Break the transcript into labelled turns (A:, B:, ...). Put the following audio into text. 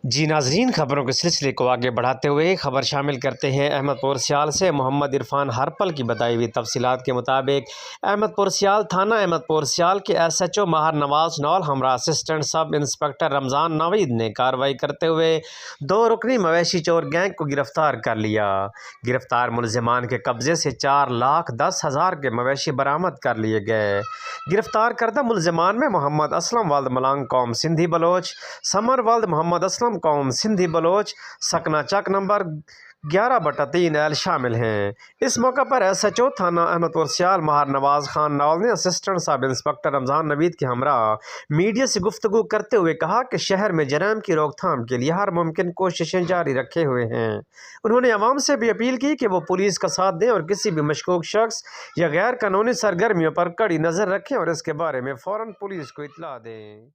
A: جی ناظرین، خبروں کے سلسلے کو آگے بڑھاتے ہوئے خبر شامل کرتے ہیں احمد پور سیال سے۔ محمد عرفان ہرپل کی بتائی ہوئی تفصیلات کے مطابق احمد پور سیال تھانہ احمد پور سیال کے ایس ایچ او ماہر نواز نول ہمراہ اسسٹنٹ سب انسپکٹر رمضان نوید نے کارروائی کرتے ہوئے 2 رکنی مویشی چور گینگ کو گرفتار کر لیا۔ گرفتار ملزمان کے قبضے سے 4,10,000 کے مویشی برآمد کر لیے گئے۔ گرفتار کردہ ملزمان میں محمد اسلم والد ملانگ قوم سندھی بلوچ، سمر والد محمد اسلم قوم سندھی بلوچ، سکنا چک نمبر 11/3 ایل شامل ہیں۔ اس موقع پر ایس ایچ او تھانہ احمد پور سیال ماہر نواز خان ناول نے اسسٹنٹ سب انسپکٹر رمضان نوید کے ہمراہ میڈیا سے گفتگو کرتے ہوئے کہا کہ شہر میں جرائم کی روک تھام کے لیے ہر ممکن کوششیں جاری رکھے ہوئے ہیں۔ انہوں نے عوام سے بھی اپیل کی کہ وہ پولیس کا ساتھ دیں اور کسی بھی مشکوک شخص یا غیر قانونی سرگرمیوں پر کڑی نظر رکھیں اور اس کے بارے میں فوراً پولیس کو اطلاع دیں۔